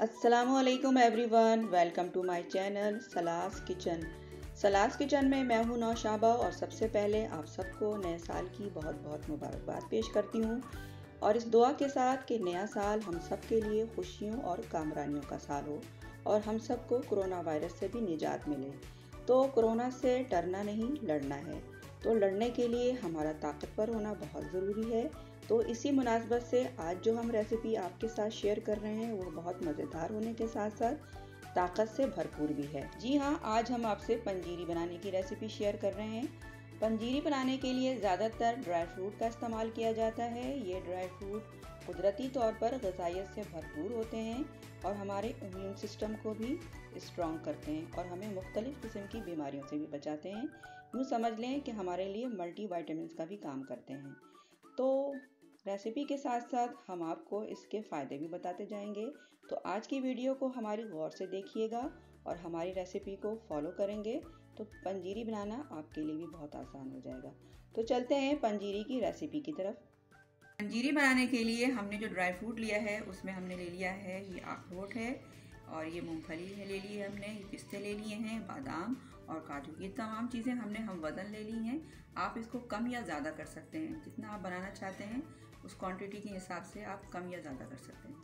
अस्सलामु अलैकुम everyone, welcome to my channel Salas kitchen. Salas kitchen में मैं हूं नौशाबा और सबसे पहले आप सबको नए साल की बहुत बहुत मुबारकबाद पेश करती हूं और इस दुआ के साथ कि नया साल हम सब के लिए खुशियों और कामरानियों का साल हो और हम सबको कोरोना वायरस से भी निजात मिले। तो कोरोना से डरना नहीं, लड़ना है। तो लड़ने के लिए हमारा ताकतवर होना बहुत ज़रूरी है। तो इसी मुनासबत से आज जो हम रेसिपी आपके साथ शेयर कर रहे हैं वो बहुत मज़ेदार होने के साथ साथ ताकत से भरपूर भी है। जी हाँ, आज हम आपसे पंजीरी बनाने की रेसिपी शेयर कर रहे हैं। पंजीरी बनाने के लिए ज़्यादातर ड्राई फ्रूट का इस्तेमाल किया जाता है। ये ड्राई फ्रूट कुदरती तौर पर ग़िज़ाइयत से भरपूर होते हैं और हमारे इम्यून सिस्टम को भी स्ट्रॉन्ग करते हैं और हमें मुख्तलिफ़ किस्म की बीमारियों से भी बचाते हैं। यूँ समझ लें कि हमारे लिए मल्टी वाइटामिन्स का भी काम करते हैं। तो रेसिपी के साथ साथ हम आपको इसके फ़ायदे भी बताते जाएंगे। तो आज की वीडियो को हमारी गौर से देखिएगा और हमारी रेसिपी को फॉलो करेंगे तो पंजीरी बनाना आपके लिए भी बहुत आसान हो जाएगा। तो चलते हैं पंजीरी की रेसिपी की तरफ। पंजीरी बनाने के लिए हमने जो ड्राई फ्रूट लिया है उसमें हमने ले लिया है ये अखरोट है और ये मूंगफली है ले ली है हमने, ये पिस्ते ले लिए हैं, बादाम और काजू, ये तमाम चीज़ें हम वज़न ले ली हैं। आप इसको कम या ज़्यादा कर सकते हैं, जितना आप बनाना चाहते हैं उस क्वांटिटी के हिसाब से आप कम या ज़्यादा कर सकते हैं।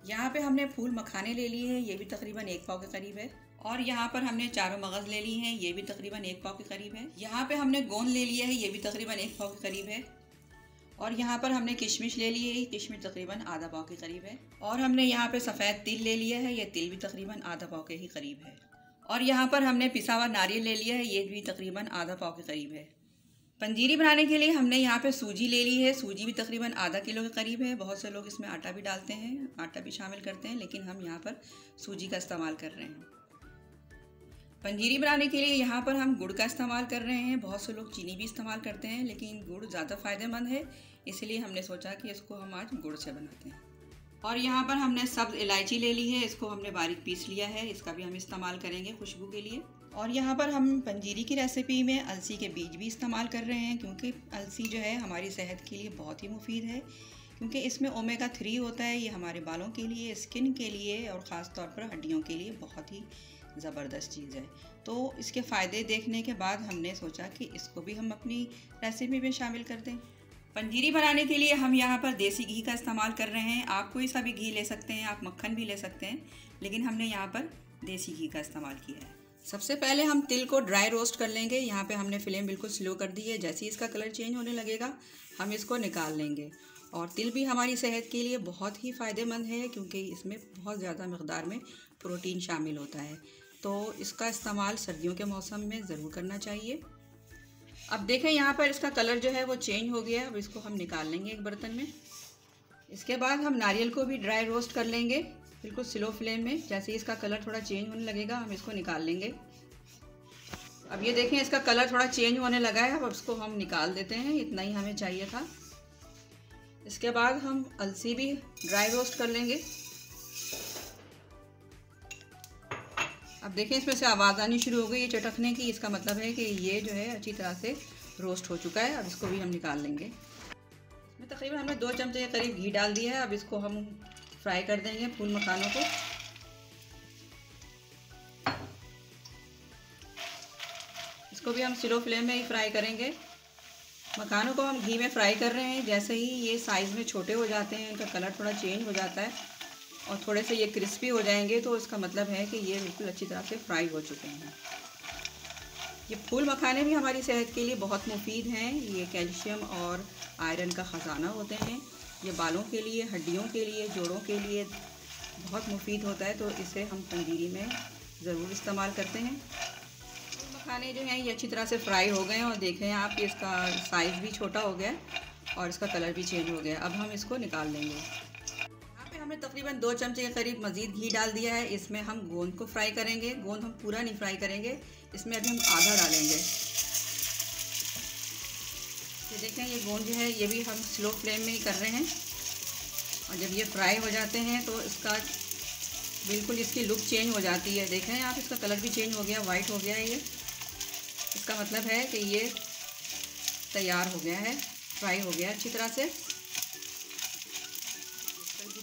यहाँ पे हमने फूल मखाने ले लिए हैं, ये भी तकरीबन 1 पाव के करीब है। और यहाँ पर हमने चारों मगज़ ले ली हैं, ये भी तकरीबन 1 पाव के करीब है। यहाँ पे हमने गोंद ले लिया है, ये भी तकरीबन 1 पाव के करीब है। और यहाँ पर हमने किशमिश ले ली है, किशमिश तकरीबन आधा पाव के करीब है। और हमने यहाँ पे सफ़ेद तिल ले लिया है, ये तिल भी तकरीबन आधा पाव के ही करीब है। और यहाँ पर हमने पिसा हुआ नारियल ले लिया है, ये भी तकरीबन आधा पाव के करीब है। पंजीरी बनाने के लिए हमने यहाँ पे सूजी ले ली है, सूजी भी तकरीबन आधा किलो के करीब है। बहुत से लोग इसमें आटा भी डालते हैं, आटा भी शामिल करते हैं, लेकिन हम यहाँ पर सूजी का इस्तेमाल कर रहे हैं। पंजीरी बनाने के लिए यहाँ पर हम गुड़ का इस्तेमाल कर रहे हैं। बहुत से लोग चीनी भी इस्तेमाल करते हैं, लेकिन गुड़ ज़्यादा फ़ायदेमंद है, इसलिए हमने सोचा कि इसको हम आज गुड़ से बनाते हैं। और यहाँ पर हमने सब्ज़ इलायची ले ली है, इसको हमने बारीक पीस लिया है, इसका भी हम इस्तेमाल करेंगे खुशबू के लिए। और यहाँ पर हम पंजीरी की रेसिपी में अलसी के बीज भी इस्तेमाल कर रहे हैं, क्योंकि अलसी जो है हमारी सेहत के लिए बहुत ही मुफीद है, क्योंकि इसमें ओमेगा 3 होता है। ये हमारे बालों के लिए, स्किन के लिए और ख़ास तौर पर हड्डियों के लिए बहुत ही ज़बरदस्त चीज़ है। तो इसके फ़ायदे देखने के बाद हमने सोचा कि इसको भी हम अपनी रेसिपी में शामिल कर दें। पंजीरी बनाने के लिए हम यहाँ पर देसी घी का इस्तेमाल कर रहे हैं। आप कोई सा भी घी ले सकते हैं, आप मक्खन भी ले सकते हैं, लेकिन हमने यहाँ पर देसी घी का इस्तेमाल किया है। सबसे पहले हम तिल को ड्राई रोस्ट कर लेंगे। यहाँ पे हमने फ्लेम बिल्कुल स्लो कर दी है। जैसे ही इसका कलर चेंज होने लगेगा हम इसको निकाल लेंगे। और तिल भी हमारी सेहत के लिए बहुत ही फ़ायदेमंद है, क्योंकि इसमें बहुत ज़्यादा मकदार में प्रोटीन शामिल होता है। तो इसका इस्तेमाल सर्दियों के मौसम में ज़रूर करना चाहिए। अब देखें यहाँ पर इसका कलर जो है वो चेंज हो गया है। अब इसको हम निकाल लेंगे एक बर्तन में। इसके बाद हम नारियल को भी ड्राई रोस्ट कर लेंगे बिल्कुल स्लो फ्लेम में। जैसे ही इसका कलर थोड़ा चेंज होने लगेगा हम इसको निकाल लेंगे। अब ये देखें इसका कलर थोड़ा चेंज होने लगा है। अब इसको हम निकाल देते हैं, इतना ही हमें चाहिए था। इसके बाद हम अलसी भी ड्राई रोस्ट कर लेंगे। अब देखें इसमें से आवाज़ आनी शुरू हो गई है चटकने की, इसका मतलब है कि ये जो है अच्छी तरह से रोस्ट हो चुका है। अब इसको भी हम निकाल लेंगे। इसमें तकरीबन हमने 2 चमचे के करीब घी डाल दिया है। अब इसको हम फ्राई कर देंगे फूल मखानों को। इसको भी हम स्लो फ्लेम में ही फ्राई करेंगे। मखानों को हम घी में फ्राई कर रहे हैं। जैसे ही ये साइज़ में छोटे हो जाते हैं, इनका कलर थोड़ा चेंज हो जाता है और थोड़े से ये क्रिस्पी हो जाएंगे, तो इसका मतलब है कि ये बिल्कुल अच्छी तरह से फ्राई हो चुके हैं। ये फूल मखाने भी हमारी सेहत के लिए बहुत मुफीद हैं। ये कैल्शियम और आयरन का ख़जाना होते हैं। ये बालों के लिए, हड्डियों के लिए, जोड़ों के लिए बहुत मुफीद होता है। तो इसे हम पंजीरी में ज़रूर इस्तेमाल करते हैं। फूल मखाने जो हैं ये अच्छी तरह से फ्राई हो गए हैं और देखें आप कि इसका साइज़ भी छोटा हो गया और इसका कलर भी चेंज हो गया। अब हम इसको निकाल लेंगे। हमने तकरीबन 2 चमचे के करीब मज़ीद घी डाल दिया है। इसमें हम गोंद को फ्राई करेंगे। गोंद हम पूरा नहीं फ्राई करेंगे, इसमें अभी हम आधा डालेंगे। ये देखें ये गोंद जो है ये भी हम स्लो फ्लेम में ही कर रहे हैं। और जब ये फ्राई हो जाते हैं तो इसका बिल्कुल इसकी लुक चेंज हो जाती है। देखें आप इसका कलर भी चेंज हो गया, वाइट हो गया है ये। इसका मतलब है कि ये तैयार हो गया है, फ्राई हो गया अच्छी तरह से।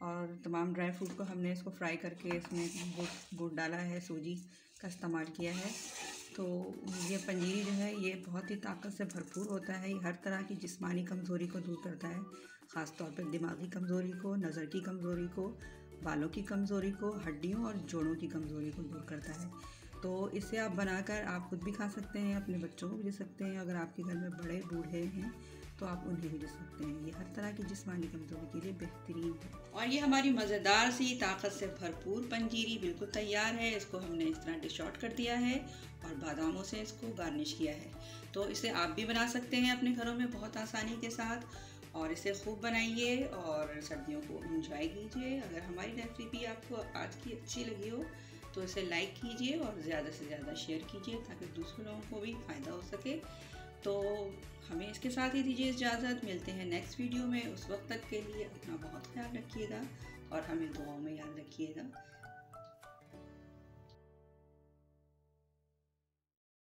और तमाम ड्राई फ्रूट को हमने इसको फ्राई करके इसमें गुड़ डाला है, सूजी का इस्तेमाल किया है। तो ये पंजीरी जो है ये बहुत ही ताकत से भरपूर होता है। ये हर तरह की जिस्मानी कमज़ोरी को दूर करता है, ख़ास तौर पर दिमागी कमज़ोरी को, नज़र की कमज़ोरी को, बालों की कमज़ोरी को, हड्डियों और जोड़ों की कमज़ोरी को दूर करता है। तो इसे आप बनाकर आप खुद भी खा सकते हैं, अपने बच्चों को भी दे सकते हैं। अगर आपके घर में बड़े बूढ़े हैं तो आप उन्हें भी दे सकते हैं। ये हर तरह की जिस्मानी कमज़ोरी के लिए बेहतरीन है। और ये हमारी मज़ेदार सी ताकत से भरपूर पंजीरी बिल्कुल तैयार है। इसको हमने इस तरह डिश आउट कर दिया है और बादामों से इसको गार्निश किया है। तो इसे आप भी बना सकते हैं अपने घरों में बहुत आसानी के साथ, और इसे खूब बनाइए और सर्दियों को एंजॉय कीजिए। अगर हमारी रेसिपी आपको आज की अच्छी लगी हो तो इसे लाइक कीजिए और ज़्यादा से ज़्यादा शेयर कीजिए ताकि दूसरे लोगों को भी फ़ायदा हो सके। तो हमें इसके साथ ही दीजिए इजाज़त। मिलते हैं नेक्स्ट वीडियो में। उस वक्त तक के लिए अपना बहुत ख्याल रखिएगा और हमें दुआओं में याद रखिएगा।